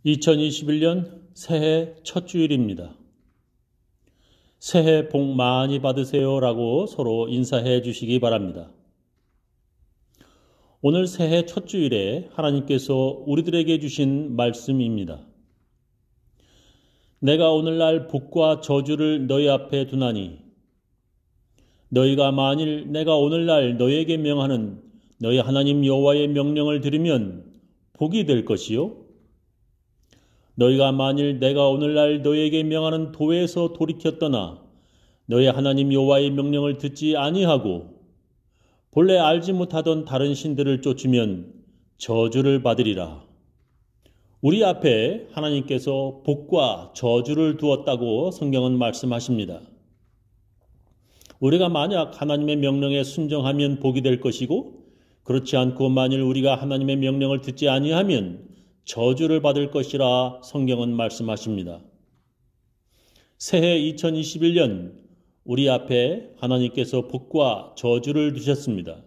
2021년 새해 첫 주일입니다. 새해 복 많이 받으세요 라고 서로 인사해 주시기 바랍니다. 오늘 새해 첫 주일에 하나님께서 우리들에게 주신 말씀입니다. 내가 오늘날 복과 저주를 너희 앞에 두나니 너희가 만일 내가 오늘날 너희에게 명하는 너희 하나님 여호와의 명령을 들으면 복이 될 것이요 너희가 만일 내가 오늘날 너희에게 명하는 도에서 돌이켜 떠나 너희 하나님 여호와의 명령을 듣지 아니하고 본래 알지 못하던 다른 신들을 쫓으면 저주를 받으리라. 우리 앞에 하나님께서 복과 저주를 두었다고 성경은 말씀하십니다. 우리가 만약 하나님의 명령에 순종하면 복이 될 것이고 그렇지 않고 만일 우리가 하나님의 명령을 듣지 아니하면 저주를 받을 것이라 성경은 말씀하십니다. 새해 2021년 우리 앞에 하나님께서 복과 저주를 두셨습니다.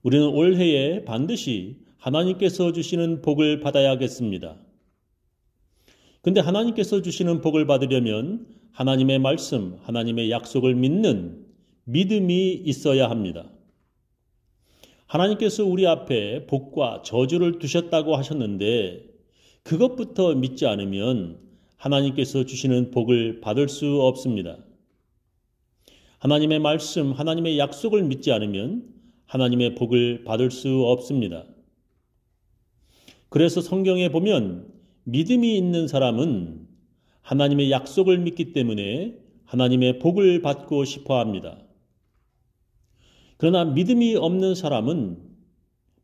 우리는 올해에 반드시 하나님께서 주시는 복을 받아야겠습니다. 근데 하나님께서 주시는 복을 받으려면 하나님의 말씀, 하나님의 약속을 믿는 믿음이 있어야 합니다. 하나님께서 우리 앞에 복과 저주를 두셨다고 하셨는데 그것부터 믿지 않으면 하나님께서 주시는 복을 받을 수 없습니다. 하나님의 말씀, 하나님의 약속을 믿지 않으면 하나님의 복을 받을 수 없습니다. 그래서 성경에 보면 믿음이 있는 사람은 하나님의 약속을 믿기 때문에 하나님의 복을 받고 싶어 합니다. 그러나 믿음이 없는 사람은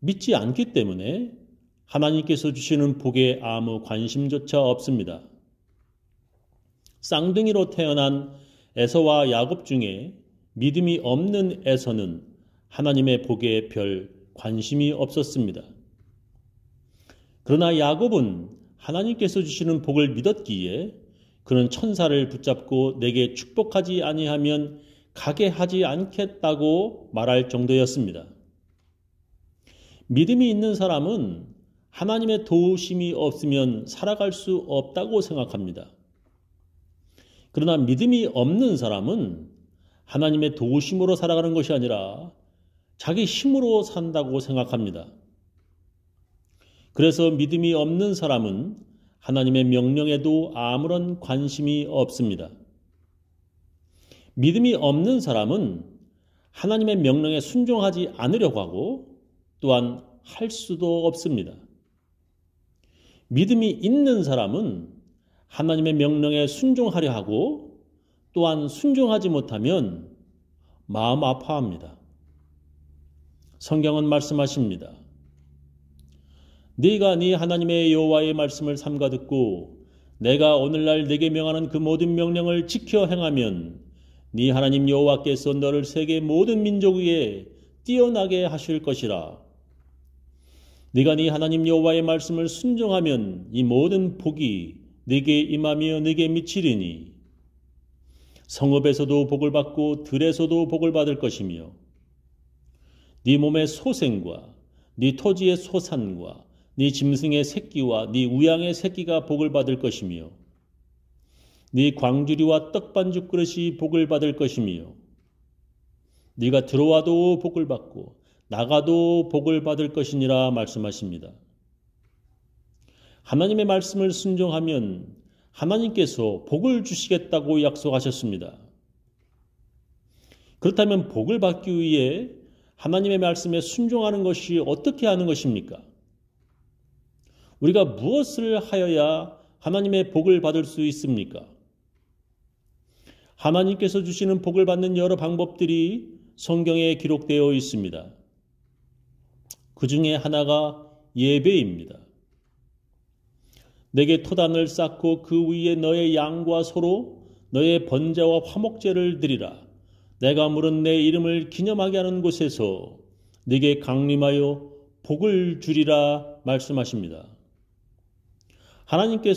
믿지 않기 때문에 하나님께서 주시는 복에 아무 관심조차 없습니다. 쌍둥이로 태어난 에서와 야곱 중에 믿음이 없는 에서는 하나님의 복에 별 관심이 없었습니다. 그러나 야곱은 하나님께서 주시는 복을 믿었기에 그는 천사를 붙잡고 내게 축복하지 아니하면 가게 하지 않겠다고 말할 정도였습니다. 믿음이 있는 사람은 하나님의 도우심이 없으면 살아갈 수 없다고 생각합니다. 그러나 믿음이 없는 사람은 하나님의 도우심으로 살아가는 것이 아니라 자기 힘으로 산다고 생각합니다. 그래서 믿음이 없는 사람은 하나님의 명령에도 아무런 관심이 없습니다. 믿음이 없는 사람은 하나님의 명령에 순종하지 않으려고 하고 또한 할 수도 없습니다. 믿음이 있는 사람은 하나님의 명령에 순종하려 하고 또한 순종하지 못하면 마음 아파합니다. 성경은 말씀하십니다. 네가 네 하나님의 여호와의 말씀을 삼가 듣고 내가 오늘날 네게 명하는 그 모든 명령을 지켜 행하면 네 하나님 여호와께서 너를 세계 모든 민족 위에 뛰어나게 하실 것이라. 네가 네 하나님 여호와의 말씀을 순종하면 이 모든 복이 네게 임하며 네게 미치리니 성읍에서도 복을 받고 들에서도 복을 받을 것이며 네 몸의 소생과 네 토지의 소산과 네 짐승의 새끼와 네 우양의 새끼가 복을 받을 것이며 네 광주리와 떡반죽 그릇이 복을 받을 것이며 네가 들어와도 복을 받고 나가도 복을 받을 것이니라 말씀하십니다. 하나님의 말씀을 순종하면 하나님께서 복을 주시겠다고 약속하셨습니다. 그렇다면 복을 받기 위해 하나님의 말씀에 순종하는 것이 어떻게 하는 것입니까? 우리가 무엇을 하여야 하나님의 복을 받을 수 있습니까? 하나님께서 주시는 복을 받는 여러 방법들이 성경에 기록되어 있습니다. 그 중에 하나가 예배입니다. 내게 토단을 쌓고 그 위에 너의 양과 소로 너의 번제와 화목제를 드리라. 내가 물은 내 이름을 기념하게 하는 곳에서 네게 강림하여 복을 주리라 말씀하십니다. 하나님께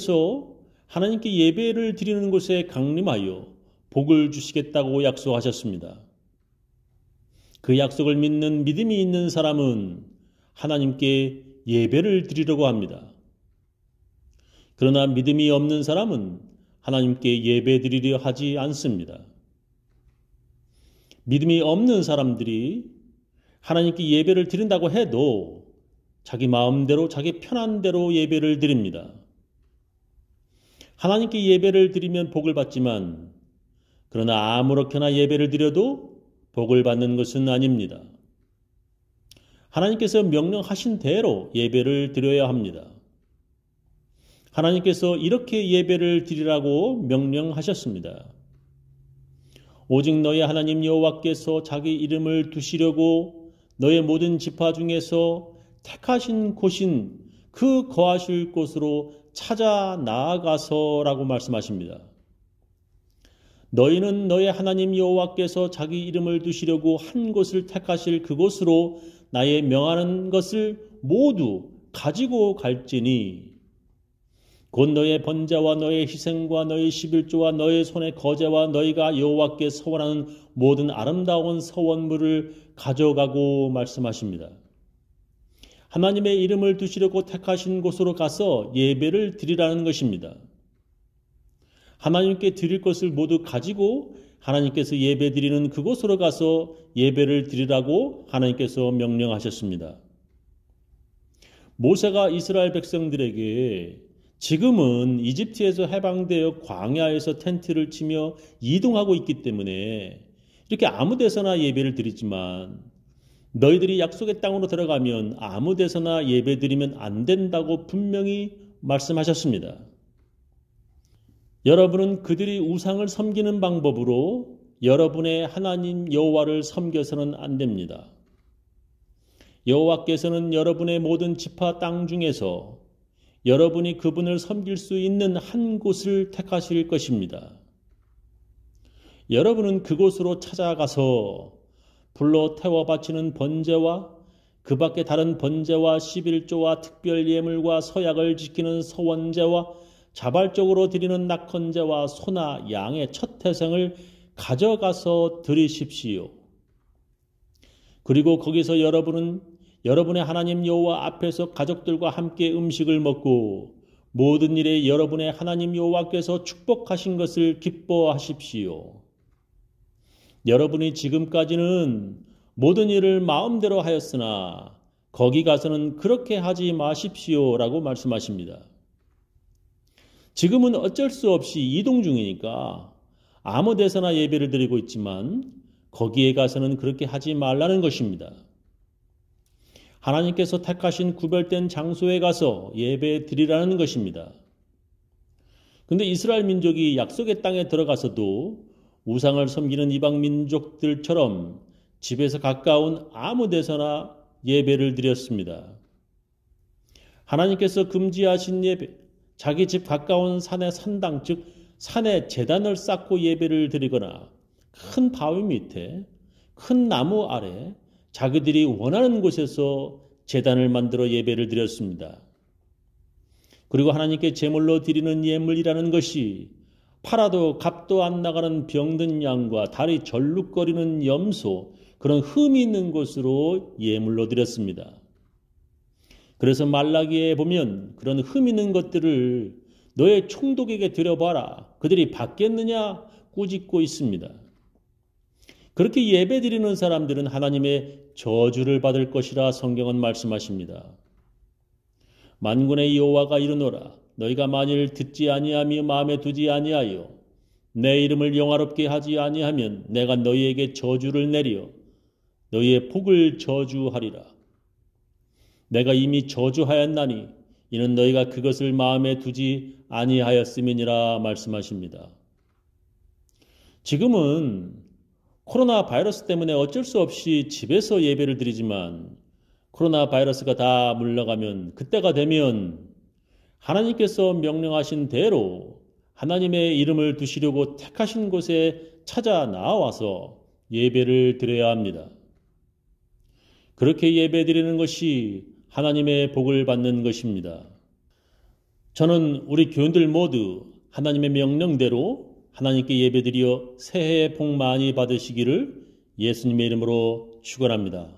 예배를 드리는 곳에 강림하여 복을 주시겠다고 약속하셨습니다. 그 약속을 믿는 믿음이 있는 사람은 하나님께 예배를 드리려고 합니다. 그러나 믿음이 없는 사람은 하나님께 예배드리려 하지 않습니다. 믿음이 없는 사람들이 하나님께 예배를 드린다고 해도 자기 마음대로 자기 편한 대로 예배를 드립니다. 하나님께 예배를 드리면 복을 받지만 그러나 아무렇게나 예배를 드려도 복을 받는 것은 아닙니다. 하나님께서 명령하신 대로 예배를 드려야 합니다. 하나님께서 이렇게 예배를 드리라고 명령하셨습니다. 오직 너의 하나님 여호와께서 자기 이름을 두시려고 너의 모든 지파 중에서 택하신 곳인 그 거하실 곳으로 찾아 나아가서라고 말씀하십니다. 너희는 너의 하나님 여호와께서 자기 이름을 두시려고 한 곳을 택하실 그곳으로 나의 명하는 것을 모두 가지고 갈지니 곧 너의 번제와 너의 희생과 너의 십일조와 너의 손의 거제와 너희가 여호와께 서원하는 모든 아름다운 서원물을 가져가고 말씀하십니다. 하나님의 이름을 두시려고 택하신 곳으로 가서 예배를 드리라는 것입니다. 하나님께 드릴 것을 모두 가지고 하나님께서 예배 드리는 그곳으로 가서 예배를 드리라고 하나님께서 명령하셨습니다. 모세가 이스라엘 백성들에게 지금은 이집트에서 해방되어 광야에서 텐트를 치며 이동하고 있기 때문에 이렇게 아무 데서나 예배를 드리지만 너희들이 약속의 땅으로 들어가면 아무 데서나 예배 드리면 안 된다고 분명히 말씀하셨습니다. 여러분은 그들이 우상을 섬기는 방법으로 여러분의 하나님 여호와를 섬겨서는 안 됩니다. 여호와께서는 여러분의 모든 지파 땅 중에서 여러분이 그분을 섬길 수 있는 한 곳을 택하실 것입니다. 여러분은 그곳으로 찾아가서 불로 태워 바치는 번제와 그 밖에 다른 번제와 11조와 특별 예물과 서약을 지키는 서원제와 자발적으로 드리는 낙헌제와 소나 양의 첫 태생을 가져가서 드리십시오. 그리고 거기서 여러분은 여러분의 하나님 여호와 앞에서 가족들과 함께 음식을 먹고 모든 일에 여러분의 하나님 여호와께서 축복하신 것을 기뻐하십시오. 여러분이 지금까지는 모든 일을 마음대로 하였으나 거기 가서는 그렇게 하지 마십시오라고 말씀하십니다. 지금은 어쩔 수 없이 이동 중이니까 아무 데서나 예배를 드리고 있지만 거기에 가서는 그렇게 하지 말라는 것입니다. 하나님께서 택하신 구별된 장소에 가서 예배 드리라는 것입니다. 그런데 이스라엘 민족이 약속의 땅에 들어가서도 우상을 섬기는 이방 민족들처럼 집에서 가까운 아무 데서나 예배를 드렸습니다. 하나님께서 금지하신 예배, 자기 집 가까운 산의 산당, 즉 산에 제단을 쌓고 예배를 드리거나 큰 바위 밑에, 큰 나무 아래 자기들이 원하는 곳에서 제단을 만들어 예배를 드렸습니다. 그리고 하나님께 제물로 드리는 예물이라는 것이 팔아도 값도 안 나가는 병든 양과 다리 절룩거리는 염소, 그런 흠이 있는 것으로 예물로 드렸습니다. 그래서 말라기에 보면 그런 흠 있는 것들을 너의 총독에게 드려봐라. 그들이 받겠느냐 꾸짖고 있습니다. 그렇게 예배드리는 사람들은 하나님의 저주를 받을 것이라 성경은 말씀하십니다. 만군의 여호와가 이르노라. 너희가 만일 듣지 아니하며 마음에 두지 아니하여 내 이름을 영화롭게 하지 아니하면 내가 너희에게 저주를 내리어 너희의 복을 저주하리라. 내가 이미 저주하였나니 이는 너희가 그것을 마음에 두지 아니하였음이니라 말씀하십니다. 지금은 코로나 바이러스 때문에 어쩔 수 없이 집에서 예배를 드리지만 코로나 바이러스가 다 물러가면 그때가 되면 하나님께서 명령하신 대로 하나님의 이름을 두시려고 택하신 곳에 찾아 나와서 예배를 드려야 합니다. 그렇게 예배 드리는 것이 하나님의 복을 받는 것입니다. 저는 우리 교인들 모두 하나님의 명령대로 하나님께 예배드려 새해 복 많이 받으시기를 예수님의 이름으로 축원합니다.